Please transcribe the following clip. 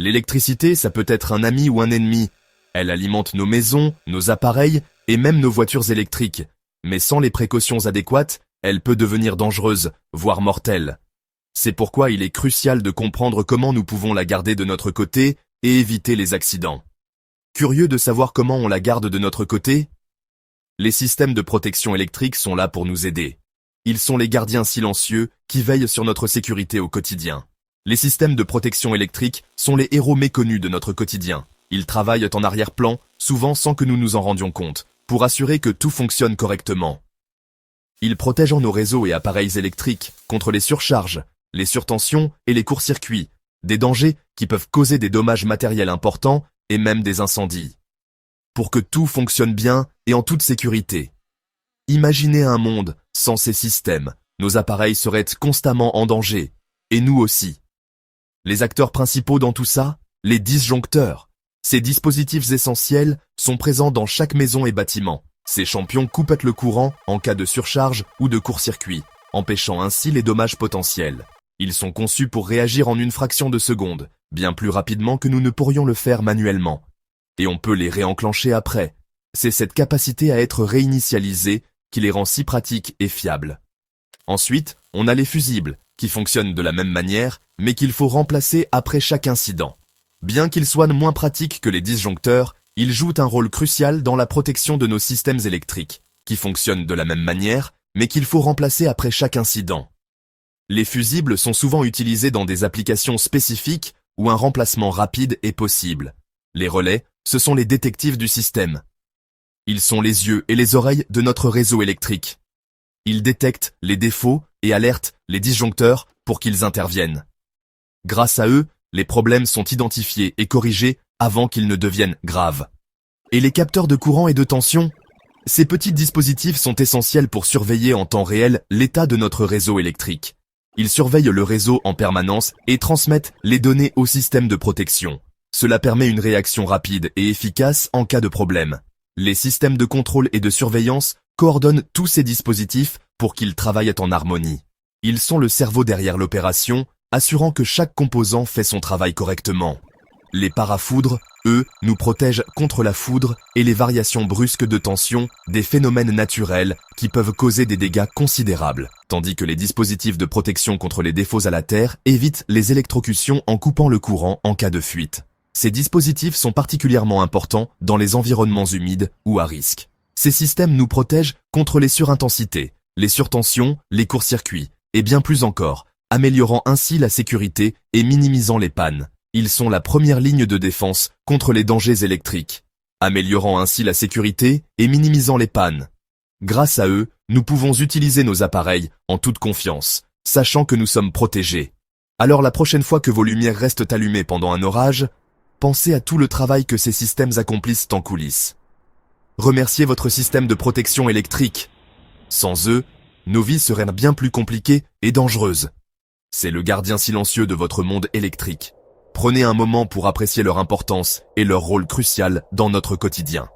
L'électricité, ça peut être un ami ou un ennemi. Elle alimente nos maisons, nos appareils et même nos voitures électriques. Mais sans les précautions adéquates, elle peut devenir dangereuse, voire mortelle. C'est pourquoi il est crucial de comprendre comment nous pouvons la garder de notre côté et éviter les accidents. Curieux de savoir comment on la garde de notre côté? Les systèmes de protection électrique sont là pour nous aider. Ils sont les gardiens silencieux qui veillent sur notre sécurité au quotidien. Les systèmes de protection électrique sont les héros méconnus de notre quotidien. Ils travaillent en arrière-plan, souvent sans que nous nous en rendions compte, pour assurer que tout fonctionne correctement. Ils protègent nos réseaux et appareils électriques contre les surcharges, les surtensions et les courts-circuits, des dangers qui peuvent causer des dommages matériels importants et même des incendies. Pour que tout fonctionne bien et en toute sécurité. Imaginez un monde sans ces systèmes, nos appareils seraient constamment en danger, et nous aussi. Les acteurs principaux dans tout ça, les disjoncteurs. Ces dispositifs essentiels sont présents dans chaque maison et bâtiment. Ces champions coupent le courant en cas de surcharge ou de court-circuit, empêchant ainsi les dommages potentiels. Ils sont conçus pour réagir en une fraction de seconde, bien plus rapidement que nous ne pourrions le faire manuellement. Et on peut les réenclencher après. C'est cette capacité à être réinitialisée qui les rend si pratiques et fiables. Ensuite, on a les fusibles, qui fonctionnent de la même manière, mais qu'il faut remplacer après chaque incident. Bien qu'ils soient moins pratiques que les disjoncteurs, ils jouent un rôle crucial dans la protection de nos systèmes électriques, qui fonctionnent de la même manière, mais qu'il faut remplacer après chaque incident. Les fusibles sont souvent utilisés dans des applications spécifiques où un remplacement rapide est possible. Les relais, ce sont les détectives du système. Ils sont les yeux et les oreilles de notre réseau électrique. Ils détectent les défauts et alertent les disjoncteurs pour qu'ils interviennent. Grâce à eux, les problèmes sont identifiés et corrigés avant qu'ils ne deviennent graves. Et les capteurs de courant et de tension? Ces petits dispositifs sont essentiels pour surveiller en temps réel l'état de notre réseau électrique. Ils surveillent le réseau en permanence et transmettent les données au système de protection. Cela permet une réaction rapide et efficace en cas de problème. Les systèmes de contrôle et de surveillance coordonnent tous ces dispositifs pour qu'ils travaillent en harmonie. Ils sont le cerveau derrière l'opération, assurant que chaque composant fait son travail correctement. Les parafoudres, eux, nous protègent contre la foudre et les variations brusques de tension, des phénomènes naturels qui peuvent causer des dégâts considérables, tandis que les dispositifs de protection contre les défauts à la terre évitent les électrocutions en coupant le courant en cas de fuite. Ces dispositifs sont particulièrement importants dans les environnements humides ou à risque. Ces systèmes nous protègent contre les surintensités, les surtensions, les courts-circuits, et bien plus encore, améliorant ainsi la sécurité et minimisant les pannes. Ils sont la première ligne de défense contre les dangers électriques, améliorant ainsi la sécurité et minimisant les pannes. Grâce à eux, nous pouvons utiliser nos appareils en toute confiance, sachant que nous sommes protégés. Alors la prochaine fois que vos lumières restent allumées pendant un orage, pensez à tout le travail que ces systèmes accomplissent en coulisses. Remerciez votre système de protection électrique. Sans eux, nos vies seraient bien plus compliquées et dangereuses. C'est le gardien silencieux de votre monde électrique. Prenez un moment pour apprécier leur importance et leur rôle crucial dans notre quotidien.